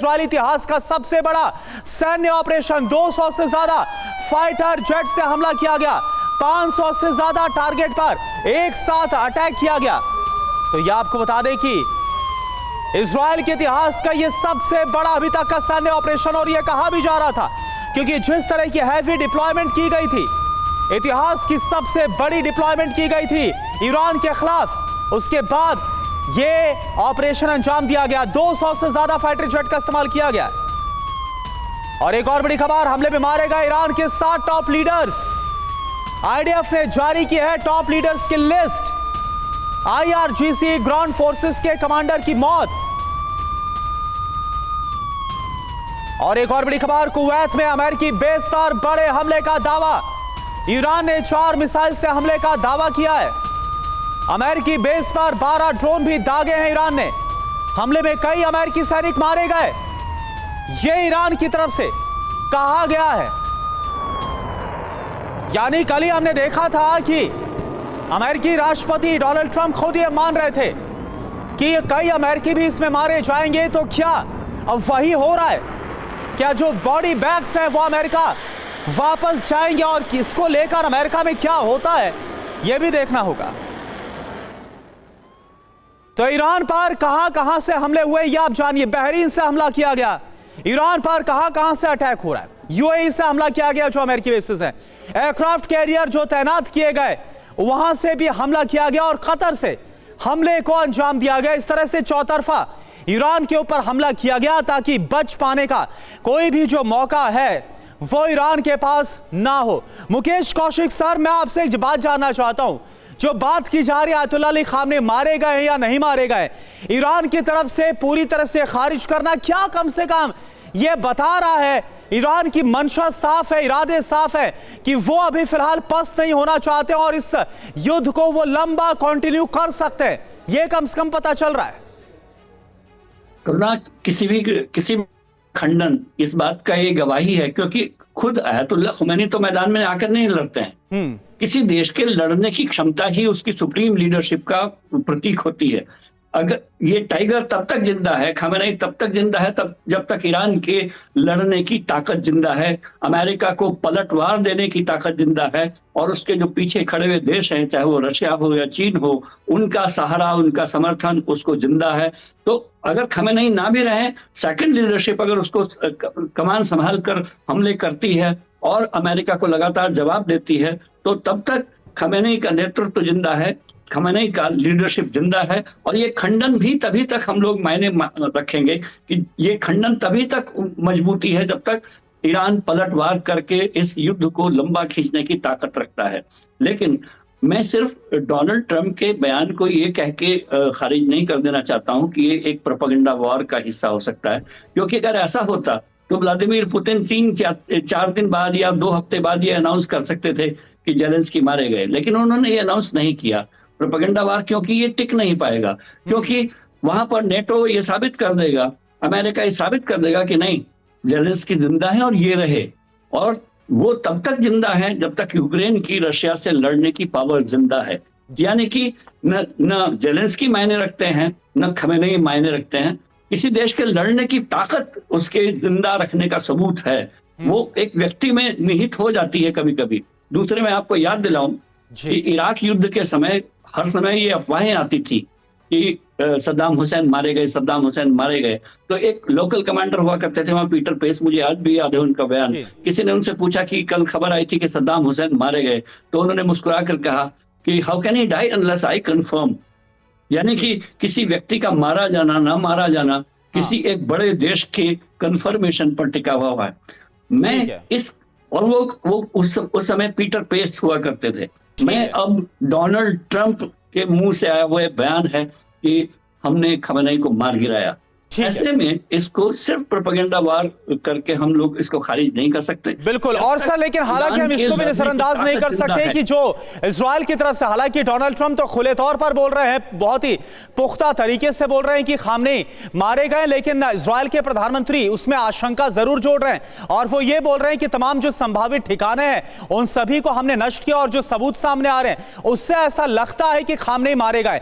Israeli इतिहास का सबसे बड़ा सैन्य ऑपरेशन। 200 से ज्यादा फाइटर जेट से हमला किया गया, 500 से ज्यादा टारगेट पर एक साथ अटैक किया गया। तो यह आपको बता दें कि इजरायल के इतिहास का यह सबसे बड़ा अभी तक का सैन्य ऑपरेशन, और यह कहा भी जा रहा था क्योंकि जिस तरह की हैवी डिप्लॉयमेंट की गई थी, इतिहास की सबसे बड़ी डिप्लॉयमेंट की गई थी ईरान के खिलाफ, उसके बाद यह ऑपरेशन अंजाम दिया गया। 200 से ज्यादा फाइटर जेट का इस्तेमाल किया गया। और एक और बड़ी खबर, हमले में मारे गए ईरान के 7 टॉप लीडर्स। आईडीएफ ने जारी की है टॉप लीडर्स की लिस्ट। आईआरजीसी ग्राउंड फोर्सेस के कमांडर की मौत। और एक और बड़ी खबर, कुवैत में अमेरिकी बेस पर बड़े हमले का दावा। ईरान ने 4 मिसाइल से हमले का दावा किया है। अमेरिकी बेस पर 12 ड्रोन भी दागे हैं ईरान ने। हमले में कई अमेरिकी सैनिक मारे गए, यह ईरान की तरफ से कहा गया है। यानी कल ही हमने देखा था कि अमेरिकी राष्ट्रपति डोनाल्ड ट्रंप खुद ये मान रहे थे कि कई अमेरिकी भी इसमें मारे जाएंगे। तो क्या अब वही हो रहा है? क्या जो बॉडी बैग्स हैं वो अमेरिका वापस जाएंगे, और किसको लेकर अमेरिका में क्या होता है यह भी देखना होगा। तो ईरान पर कहां से हमले हुए ये आप जानिए। बहरीन से हमला किया गया, ईरान पर कहां से अटैक हो रहा है। यूएई से हमला किया गया, जो अमेरिकी बेसिस हैं। एयरक्राफ्ट कैरियर जो तैनात किए गए वहां से भी हमला किया गया, और कतर से हमले को अंजाम दिया गया। इस तरह से चौतरफा ईरान के ऊपर हमला किया गया ताकि बच पाने का कोई भी जो मौका है वो ईरान के पास ना हो। मुकेश कौशिक सर, मैं आपसे एक बात जानना चाहता हूं। जो बात की जा रही है आयतुल्लाह अली खामने मारे गए या नहीं मारे गए, ईरान की तरफ से पूरी तरह से खारिज करना क्या कम से कम यह बता रहा है ईरान की मंशा साफ है, इरादे साफ है कि वो अभी फिलहाल पस्त नहीं होना चाहते और इस युद्ध को वो लंबा कंटिन्यू कर सकते हैं, ये कम से कम पता चल रहा है। किसी भी खंडन इस बात का ये गवाही है, क्योंकि खुद आयतुल्लाह खुमैनी तो मैदान में आकर नहीं लड़ते हैं। किसी देश के लड़ने की क्षमता ही उसकी सुप्रीम लीडरशिप का प्रतीक होती है। अगर ये टाइगर तब तक जिंदा है, खमेनी तब तक जिंदा है तब जब तक ईरान के लड़ने की ताकत जिंदा है, अमेरिका को पलटवार देने की ताकत जिंदा है, और उसके जो पीछे खड़े हुए देश हैं, चाहे वो रशिया हो या चीन हो, उनका सहारा, उनका समर्थन उसको जिंदा है। तो अगर खमेनी ना भी रहे, सेकंड लीडरशिप अगर उसको कमान संभाल कर हमले करती है और अमेरिका को लगातार जवाब देती है, तो तब तक खमेनी का नेतृत्व जिंदा है, खमेनी का लीडरशिप जिंदा है। और ये खंडन भी तभी तक हम लोग मायने रखेंगे कि ये खंडन तभी तक मजबूती है जब तक ईरान पलटवार करके इस युद्ध को लंबा खींचने की ताकत रखता है। लेकिन मैं सिर्फ डोनाल्ड ट्रंप के बयान को ये कह के खारिज नहीं कर देना चाहता हूं कि ये एक प्रोपेगेंडा वॉर का हिस्सा हो सकता है, क्योंकि अगर ऐसा होता तो व्लादिमीर पुतिन 3-4 दिन बाद या 2 हफ्ते बाद ये अनाउंस कर सकते थे कि जेलेंस्की मारे गए, लेकिन उन्होंने ये अनाउंस नहीं किया। प्रोपेगेंडा वार क्योंकि ये टिक नहीं पाएगा, क्योंकि वहां पर नेटो ये साबित कर देगा, अमेरिका ये साबित कर देगा कि नहीं, जेलेंस्की जिंदा है और ये रहे। और वो तब तक जिंदा है जब तक यूक्रेन की रशिया से लड़ने की पावर जिंदा है। यानी कि न जेलेंस्की मायने रखते हैं, न खमेनी मायने रखते हैं। किसी देश के लड़ने की ताकत उसके जिंदा रखने का सबूत है, वो एक व्यक्ति में निहित हो जाती है कभी कभी। दूसरे में आपको याद दिलाऊं कि इराक युद्ध के समय हर समय ये अफवाहें आती थी कि सद्दाम हुसैन मारे गए, सद्दाम हुसैन मारे गए। तो एक लोकल कमांडर हुआ करते थे वहां, पीटर पेस, मुझे आज भी याद है उनका बयान। किसी ने उनसे पूछा कि कल खबर आई थी कि सद्दाम हुसैन मारे गए, तो उन्होंने मुस्कुरा कर कहा कि how can he die unless I confirm. यानी कि किसी व्यक्ति का मारा जाना ना मारा जाना किसी एक बड़े देश के कंफर्मेशन पर टिका हुआ है। मैं इस और वो उस समय पीटर पेस हुआ करते थे। मैं अब डोनाल्ड ट्रंप के मुंह से आया हुआ बयान है कि हमने खमेनी को मार गिराया। ऐसे में इसको सिर्फ प्रोपेगेंडा वार करके हम लोग इसको खारिज नहीं कर सकते। बिल्कुल। और सर, लेकिन हालांकि हम इसको भी नजरअंदाज नहीं कर सकते कि जो इजराइल की तरफ से, हालांकि डोनाल्ड ट्रंप तो खुले तौर पर बोल रहे हैं, बहुत ही पुख्ता तरीके से बोल रहे हैं कि खामनेई मारे गए, लेकिन इजराइल के प्रधानमंत्री उसमें आशंका जरूर जोड़ रहे हैं और वो ये बोल रहे हैं कि तमाम जो संभावित ठिकाने हैं उन सभी को हमने नष्ट किया और जो सबूत सामने आ रहे हैं उससे ऐसा लगता है कि खामनेई मारे गए।